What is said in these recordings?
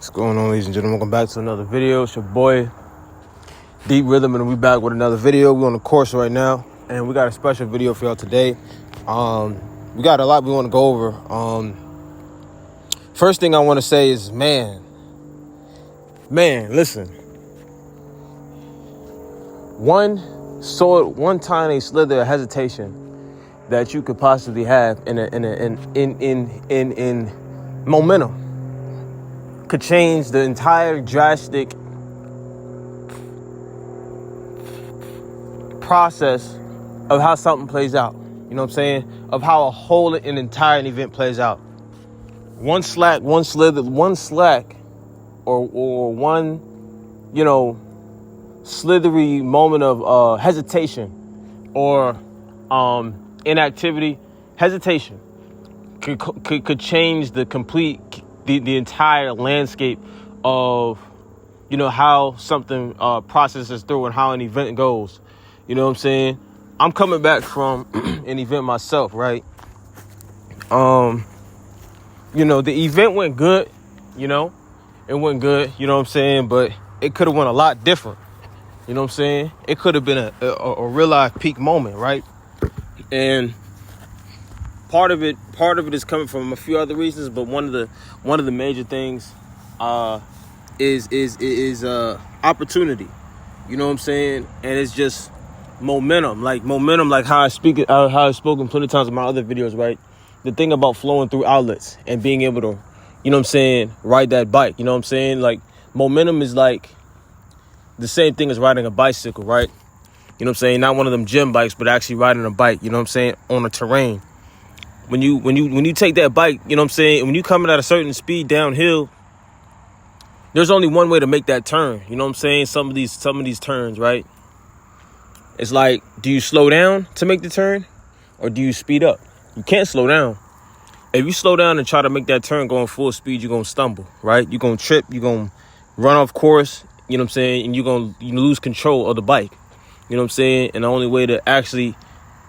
What's going on, ladies and gentlemen? Welcome back to another video. It's your boy Deep Rhythm, and we back with another video. We're on the course right now, and we got a special video for y'all today. We got a lot we want to go over. First thing I want to say is, man, listen. One tiny slither of hesitation that you could possibly have in momentum could change the entire drastic process of how something plays out. You know what I'm saying? Of how an entire event plays out. One slack, or one, slithery moment of hesitation or inactivity. Hesitation could change the entire landscape of how something processes through and how an event goes. You know what I'm saying? I'm coming back from an event myself, right? The event went good, it went good, you know what I'm saying? But it could have went a lot different. You know what I'm saying? It could have been a real life peak moment, right? And part of it is coming from a few other reasons, but one of the major things is opportunity. You know what I'm saying? And it's just momentum, like how I've spoken plenty of times in my other videos, right? The thing about flowing through outlets and being able to, ride that bike. You know what I'm saying? Like, momentum is like the same thing as riding a bicycle, right? You know what I'm saying? Not one of them gym bikes, but actually riding a bike, you know what I'm saying, on a terrain. When you take that bike, you know what I'm saying, when you coming at a certain speed downhill, there's only one way to make that turn. You know what I'm saying? Some of these turns, right? It's like, do you slow down to make the turn or do you speed up? You can't slow down. If you slow down and try to make that turn going full speed, you're going to stumble, right? You're going to trip, you're going to run off course, you know what I'm saying? And you're going to lose control of the bike. You know what I'm saying? And the only way to actually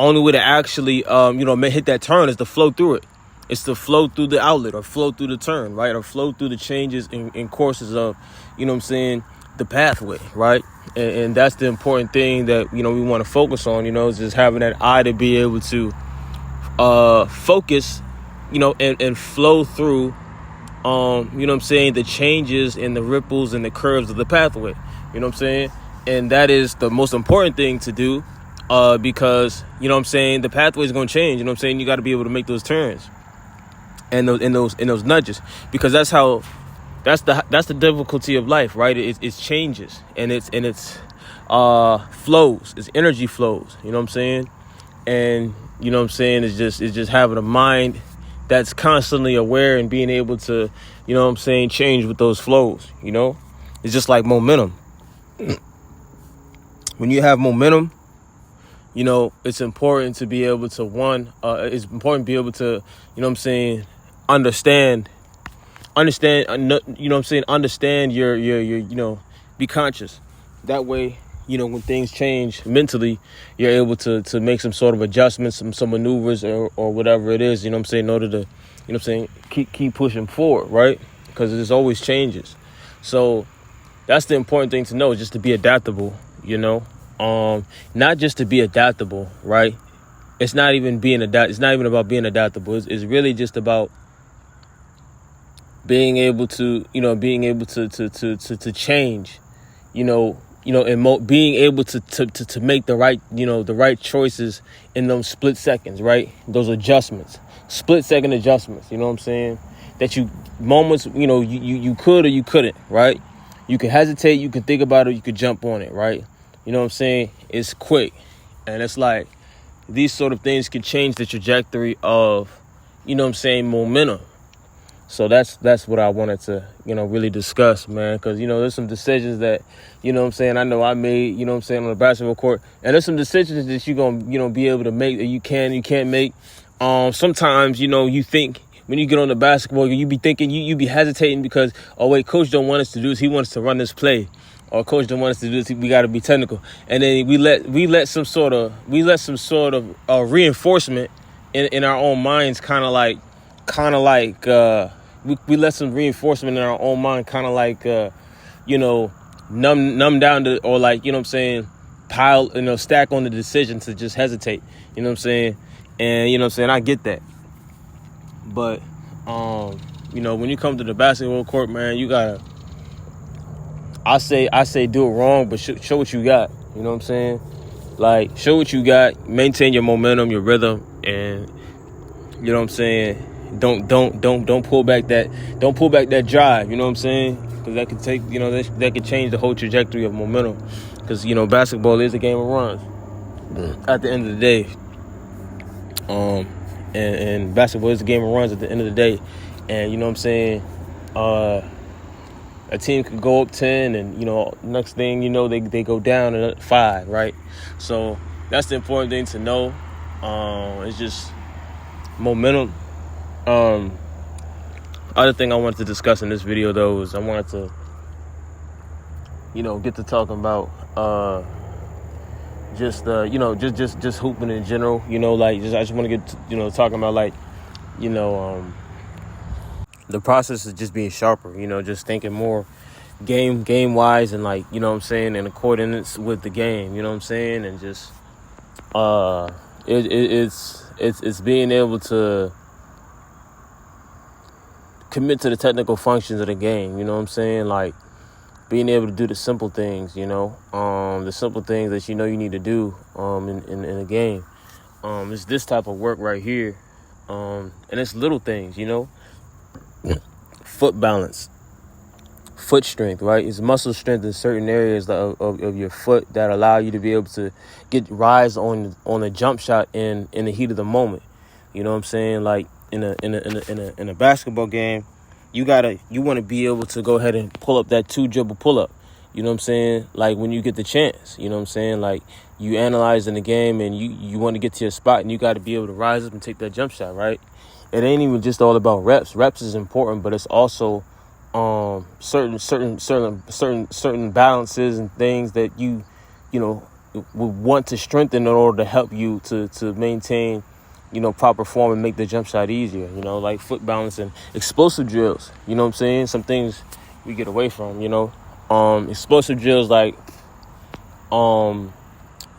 hit that turn is to flow through it. It's to flow through the outlet or flow through the turn, right? Or flow through the changes in courses of, you know what I'm saying, the pathway, right? And that's the important thing that, we want to focus on, is just having that eye to be able to focus, and flow through, the changes and the ripples and the curves of the pathway. You know what I'm saying? And that is the most important thing to do, because, the pathway is going to change. You know what I'm saying? You got to be able to make those turns and those nudges, because that's the difficulty of life, right? It's changes and it's flows. It's energy flows. You know what I'm saying? And it's just having a mind that's constantly aware and being able to, change with those flows. It's just like momentum. When you have momentum, it's important to be able to understand, understand your, be conscious. That way, when things change mentally, you're able to make some sort of adjustments, some maneuvers or whatever it is, in order to, keep pushing forward, right? Because there's always changes. So that's the important thing to know, just to be adaptable, not just to be adaptable, right? It's not even about being adaptable. It's really just about being able to change, and being able to make the right choices in those split seconds, right? Those adjustments, split second adjustments, you know what I'm saying? That you could or you couldn't, right? You can hesitate, you can think about it, you could jump on it, right? You know what I'm saying? It's quick. And it's like, these sort of things can change the trajectory of, momentum. So that's what I wanted to, really discuss, man. Because, there's some decisions that, I know I made, on the basketball court. And there's some decisions that you're going to, be able to make that you can't make. Sometimes, you think when you get on the basketball, you be thinking, you be hesitating because, oh, wait, coach don't want us to do this. He wants us to run this play. Or coach don't want us to do this. We got to be technical. And then we let some sort of reinforcement in our own minds, kind of like we let some reinforcement in our own mind, kind of like, numb down to, or like, you know what I'm saying, pile, stack on the decision to just hesitate, you know what I'm saying? And, you know what I'm saying, I get that. But, when you come to the basketball court, man, you gotta, I say do it wrong, but show what you got, you know what I'm saying? Like, show what you got, maintain your momentum, your rhythm, and, you know what I'm saying, don't pull back that drive, you know what I'm saying? Because that could take, that could change the whole trajectory of momentum. Because, basketball is a game of runs at the end of the day. And basketball is a game of runs at the end of the day. And, you know what I'm saying, a team could go up 10 and, next thing you know, they go down at 5, right? So that's the important thing to know. It's just momentum. Other thing I wanted to discuss in this video, though, is I wanted to, get to talking about just hooping in general. I just want to get to, talking about, like, the process is just being sharper, just thinking more game wise, and, like, you know what I'm saying, in accordance with the game, you know what I'm saying, and just it's being able to commit to the technical functions of the game, you know what I'm saying, like being able to do the simple things, the simple things that you need to do in a game. It's this type of work right here, and it's little things, foot balance, foot strength, right? It's muscle strength in certain areas of your foot that allow you to be able to rise on a jump shot in the heat of the moment. You know what I'm saying? Like in a basketball game, you want to be able to go ahead and pull up that 2-dribble pull up. You know what I'm saying? Like when you get the chance, you know what I'm saying? Like you analyze in the game and you want to get to your spot, and you got to be able to rise up and take that jump shot, right? It ain't even just all about reps. Reps is important, but it's also certain balances and things that you would want to strengthen in order to help you to maintain proper form and make the jump shot easier, like foot balance and explosive drills, you know what I'm saying? Some things we get away from, explosive drills, like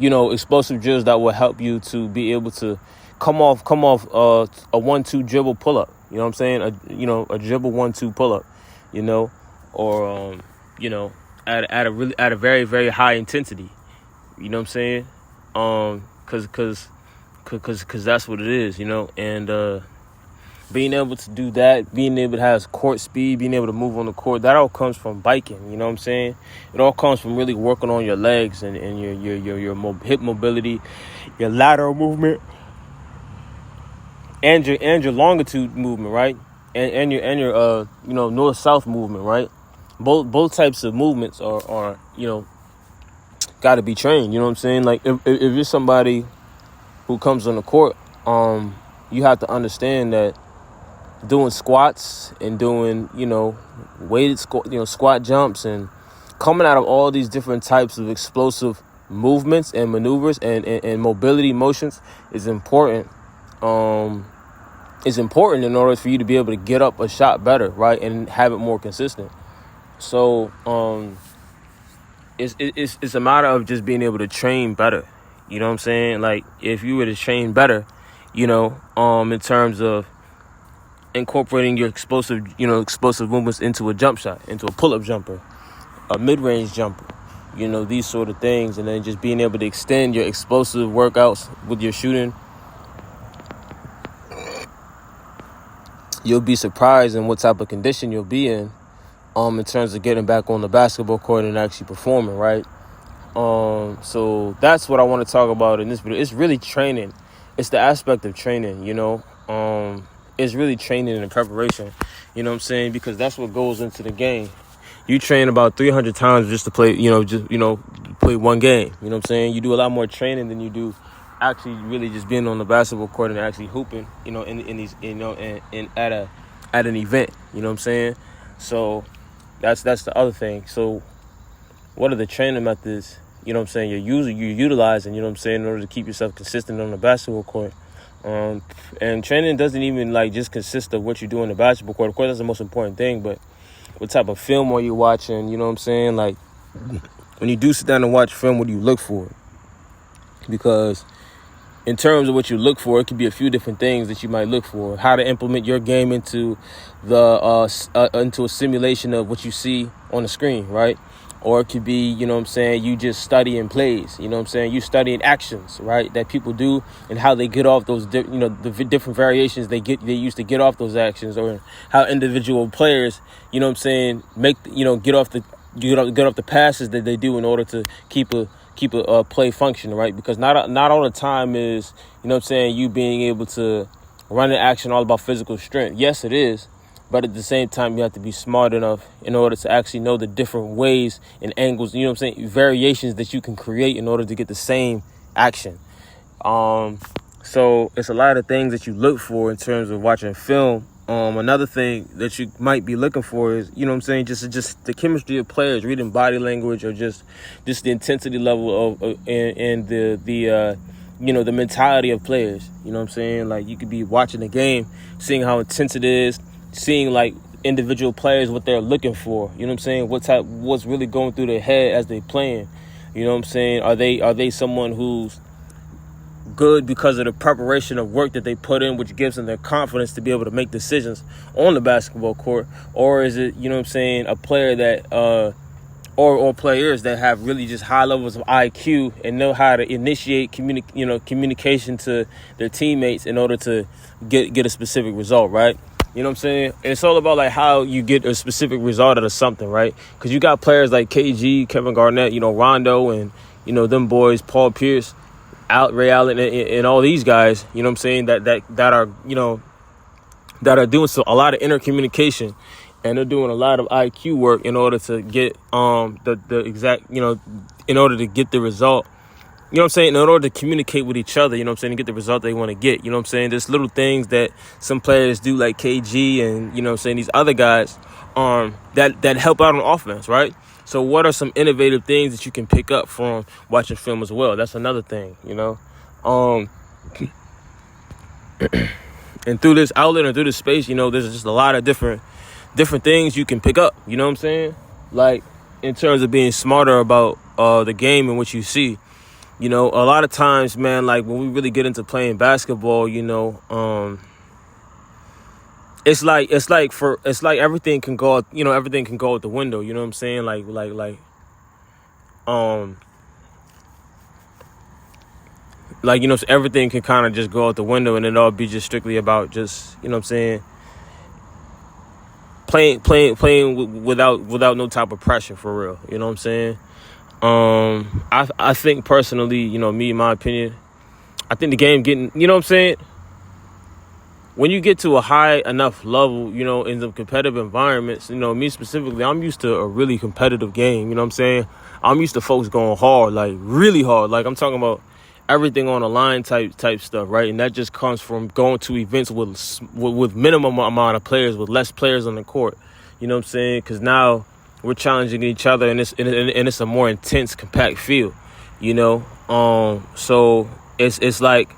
explosive drills that will help you to be able to come off a 1-2 dribble pull up, you know what I'm saying? A dribble 1-2 pull up, or at a very, very high intensity, you know what I'm saying? Cause that's what it is, and being able to do that, being able to have court speed, being able to move on the court, that all comes from biking, you know what I'm saying? It all comes from really working on your legs and your hip mobility, your lateral movement, and your longitude movement, right? And your north-south movement, right? Both types of movements are got to be trained, you know what I'm saying? Like if you're somebody who comes on the court, you have to understand that doing squats and doing, weighted squat jumps and coming out of all these different types of explosive movements and maneuvers and mobility motions is important. It's important in order for you to be able to get up a shot better, right, and have it more consistent. So it's a matter of just being able to train better. You know what I'm saying? Like if you were to train better, in terms of incorporating your explosive movements into a jump shot, into a pull-up jumper, a mid-range jumper, these sort of things, and then just being able to extend your explosive workouts with your shooting, you'll be surprised in what type of condition you'll be in terms of getting back on the basketball court and actually performing, right? So that's what I want to talk about in this video. It's really training. It's the aspect of training, it's really training and preparation, you know what I'm saying? Because that's what goes into the game. You train about 300 times just to play, play one game, you know what I'm saying? You do a lot more training than you do actually really just being on the basketball court and actually hooping, in these, at an event, you know what I'm saying? So that's the other thing. So what are the training methods, you know what I'm saying, you're utilizing, you know what I'm saying, in order to keep yourself consistent on the basketball court? And training doesn't even like just consist of what you do on the basketball court. Of course, that's the most important thing, but what type of film are you watching? You know what I'm saying? Like, when you do sit down and watch film, what do you look for? Because in terms of what you look for, it could be a few different things that you might look for. How to implement your game into into a simulation of what you see on the screen, right? Or it could be, you know what I'm saying, you just studying plays, you know what I'm saying? You studying actions, right, that people do and how they get off those, the different variations they use to get off those actions, or how individual players, you know what I'm saying, get off the passes that they do in order to keep a play function, right? Because not all the time is, you know what I'm saying, you being able to run an action all about physical strength. Yes, it is. But at the same time, you have to be smart enough in order to actually know the different ways and angles, you know what I'm saying, variations that you can create in order to get the same action. So it's a lot of things that you look for in terms of watching film. Another thing that you might be looking for is, you know what I'm saying, just the chemistry of players, reading body language, or just the intensity level of and the mentality of players. You know what I'm saying? Like, you could be watching the game, seeing how intense it is, seeing like individual players, what they're looking for. You know what I'm saying? What's really going through their head as they playing. You know what I'm saying? Are they someone who's good because of the preparation of work that they put in, which gives them their confidence to be able to make decisions on the basketball court? Or is it, you know what I'm saying, a player that or players that have really just high levels of IQ and know how to initiate communication to their teammates in order to get a specific result, right? You know what I'm saying? It's all about like how you get a specific result out of something, right? Because you got players like KG, Kevin Garnett, Rondo, and them boys, Paul Pierce, Ray Allen, and all these guys. You know what I'm saying? That are doing a lot of intercommunication, and they're doing a lot of IQ work in order to get the exact, in order to get the result. You know what I'm saying? In order to communicate with each other, you know what I'm saying, to get the result they want to get. You know what I'm saying? There's little things that some players do, like KG and, you know what I'm saying, these other guys that help out on offense, right? So what are some innovative things that you can pick up from watching film as well? That's another thing, And through this outlet and through this space, there's just a lot of different things you can pick up, you know what I'm saying? Like, in terms of being smarter about the game and what you see. A lot of times, man, like when we really get into playing basketball, it's like everything can go, everything can go out the window. You know what I'm saying? Everything can kind of just go out the window, and it all be just strictly about just, you know what I'm saying, playing without no type of pressure, for real. You know what I'm saying? I think personally, me, in my opinion, I think the game getting, you know what I'm saying, when you get to a high enough level, in the competitive environments, me specifically, I'm used to a really competitive game, you know what I'm saying? I'm used to folks going hard, like really hard, like I'm talking about everything on the line type stuff, right? And that just comes from going to events with minimum amount of players, with less players on the court, you know what I'm saying? Because now we're challenging each other, and it's a more intense, compact feel, So it's like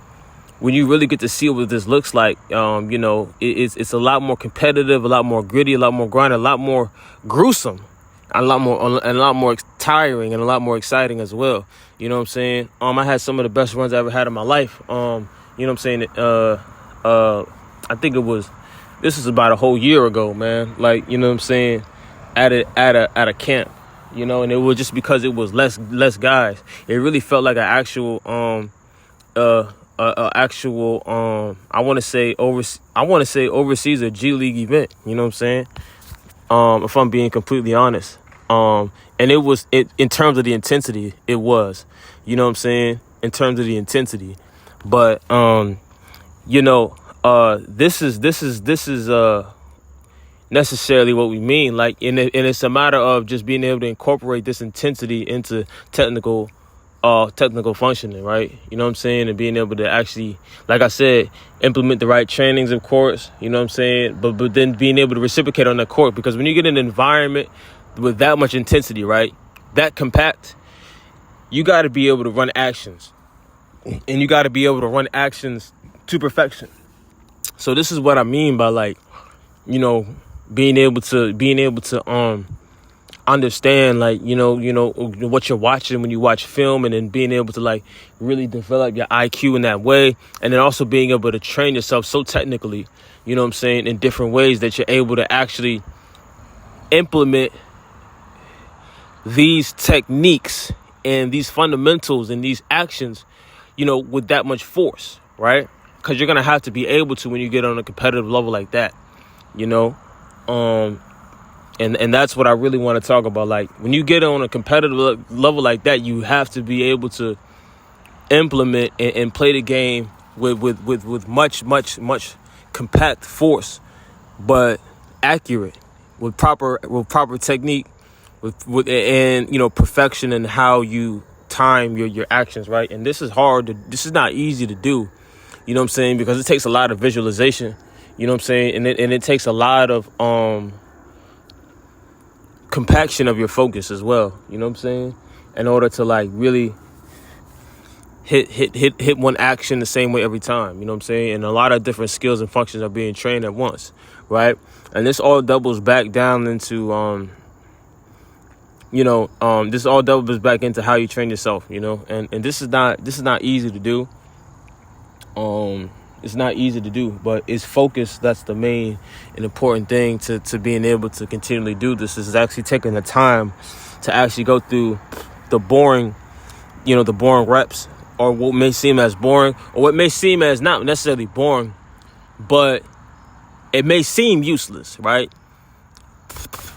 when you really get to see what this looks like, it's a lot more competitive, a lot more gritty, a lot more grind, a lot more gruesome, a lot more tiring, and a lot more exciting as well. You know what I'm saying? I had some of the best runs I ever had in my life. You know what I'm saying? I think this was about a whole year ago, man. Like, you know what I'm saying? At a camp, and it was just because it was less guys. It really felt like an actual I want to say overseas or G League event. You know what I'm saying? If I'm being completely honest. And it in terms of the intensity, it was. You know what I'm saying? In terms of the intensity, but this is necessarily what we mean, like, and it's a matter of just being able to incorporate this intensity into technical functioning, right? You know what I'm saying? And being able to actually, like I said, implement the right trainings, of course, you know what I'm saying? But then being able to reciprocate on the court, because when you get in an environment with that much intensity, right, that compact, you got to be able to run actions, and you got to be able to run actions to perfection. So this is what I mean by, like, you know, being able to understand, like, you know what you're watching when you watch film, and then being able to, like, really develop your IQ in that way, and then also being able to train yourself so technically, you know what I'm saying, in different ways that you're able to actually implement these techniques and these fundamentals and these actions, you know, with that much force, right? Because you're gonna have to be able to when you get on a competitive level like that, you know. And that's what I really want to talk about. Like, when you get on a competitive level like that, you have to be able to implement and play the game with much compact force, but accurate, with proper technique, with and, you know, perfection in how you time your actions, right? And this is this is not easy to do, you know what I'm saying, because it takes a lot of visualization, you know what I'm saying, and it takes a lot of compaction of your focus as well, you know what I'm saying, in order to, like, really hit one action the same way every time, you know what I'm saying. And a lot of different skills and functions are being trained at once, right? And this all doubles back down into this all doubles back into how you train yourself, you know. And this is not easy to do. It's not easy to do, but it's focus. That's the main and important thing to being able to continually do this. Is actually taking the time to actually go through the boring reps, or what may seem as boring, or what may seem as not necessarily boring, but it may seem useless, right?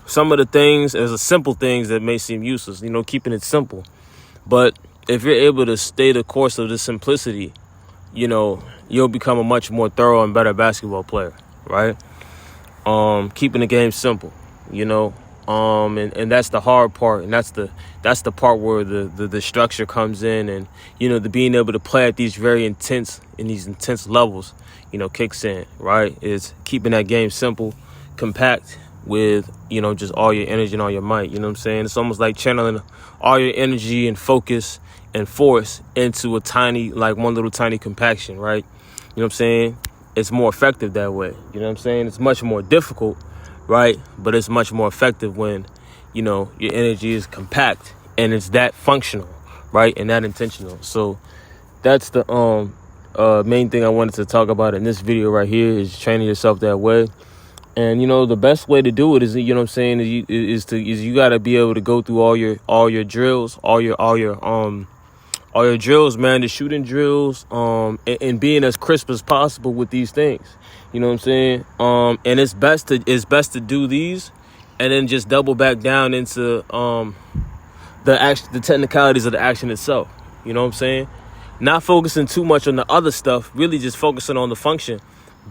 Some of the things, there's a simple things that may seem useless, you know, keeping it simple. But if you're able to stay the course of the simplicity, you know, you'll become a much more thorough and better basketball player, right? Keeping the game simple, you know, and that's the hard part, and that's the part where the structure comes in, and, you know, the being able to play at these intense levels, you know, kicks in, right? Is keeping that game simple, compact, with, you know, just all your energy and all your might, you know what I'm saying? It's almost like channeling all your energy and focus and force into one little tiny compaction, right? You know what I'm saying? It's more effective that way. You know what I'm saying? It's much more difficult, right? But it's much more effective when, you know, your energy is compact and it's that functional, right? And that intentional. So that's the main thing I wanted to talk about in this video right here, is training yourself that way. And, you know, the best way to do it is, you know what I'm saying, is you got to be able to go through all your drills, all your drills, man, the shooting drills, and being as crisp as possible with these things. You know what I'm saying? And it's best to do these, and then just double back down into the technicalities of the action itself. You know what I'm saying? Not focusing too much on the other stuff, really just focusing on the function.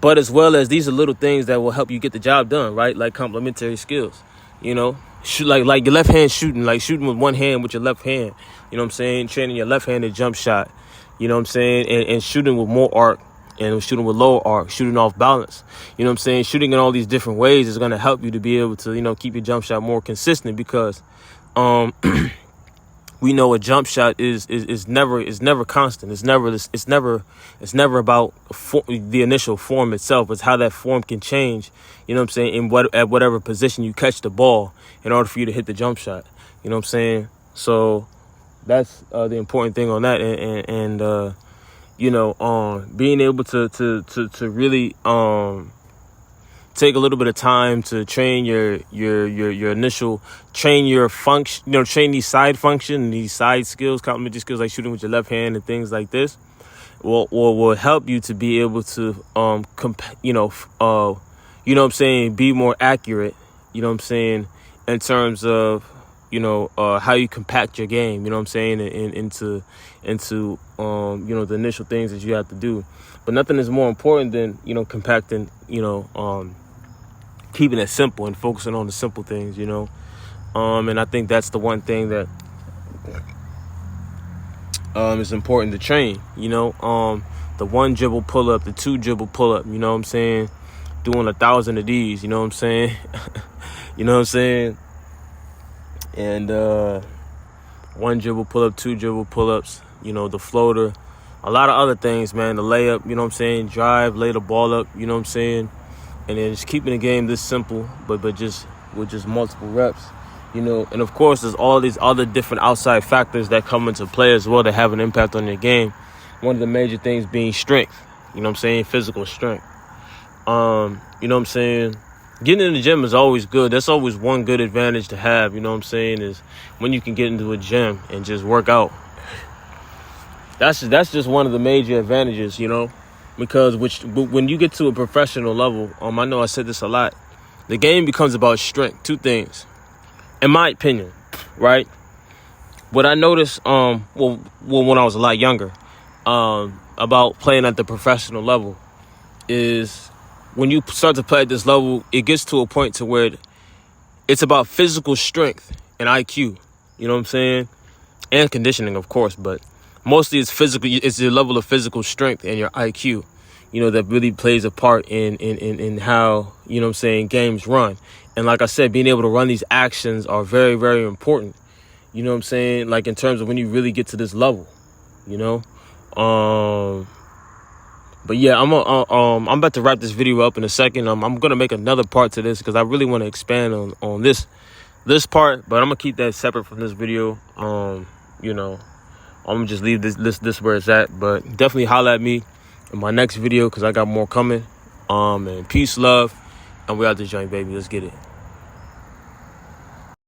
But as well as these are little things that will help you get the job done, right? Like complementary skills, you know, shoot like your left hand shooting, like shooting with one hand with your left hand, you know what I'm saying? Training your left-handed jump shot, you know what I'm saying? And shooting with more arc and shooting with lower arc, shooting off balance, you know what I'm saying? Shooting in all these different ways is going to help you to be able to, you know, keep your jump shot more consistent, because we know a jump shot is never constant. It's never about the initial form itself. It's how that form can change, you know what I'm saying, at whatever position you catch the ball in order for you to hit the jump shot. You know what I'm saying? So that's the important thing on that, and you know, being able to really take a little bit of time to train your initial, train your function, you know, train these side function, these side skills, complementary skills like shooting with your left hand and things like this, will help you to be able to you know what I'm saying, be more accurate, you know what I'm saying, in terms of, you know, how you compact your game, you know what I'm saying, into you know, the initial things that you have to do. But nothing is more important than, you know, compacting, you know, keeping it simple and focusing on the simple things, you know. And I think that's the one thing that is important to train, you know. The 1 dribble pull up, the 2 dribble pull up, you know what I'm saying, doing 1,000 of these, you know what I'm saying. You know what I'm saying? And 1 dribble pull up, 2 dribble pull ups, you know, the floater, a lot of other things, man. The layup, you know what I'm saying? Drive, lay the ball up, you know what I'm saying? And then just keeping the game this simple, but just with just multiple reps, you know. And of course, there's all these other different outside factors that come into play as well that have an impact on your game. One of the major things being strength, you know what I'm saying? Physical strength. You know what I'm saying? Getting in the gym is always good. That's always one good advantage to have, you know what I'm saying, is when you can get into a gym and just work out. That's just one of the major advantages, you know, because when you get to a professional level, I know I said this a lot, the game becomes about strength. Two things, in my opinion, right? What I noticed, when I was a lot younger, about playing at the professional level is when you start to play at this level, it gets to a point to where it's about physical strength and IQ, you know what I'm saying? And conditioning, of course, but mostly it's physical. It's the level of physical strength and your IQ, you know, that really plays a part in how, you know what I'm saying, games run. And like I said, being able to run these actions are very, very important, you know what I'm saying? Like in terms of when you really get to this level, you know? But yeah, I'm about to wrap this video up in a second. I'm gonna make another part to this because I really want to expand on this part, but I'm gonna keep that separate from this video. You know, I'm gonna just leave this where it's at. But definitely holla at me in my next video because I got more coming. And peace, love, and we out this joint, baby. Let's get it.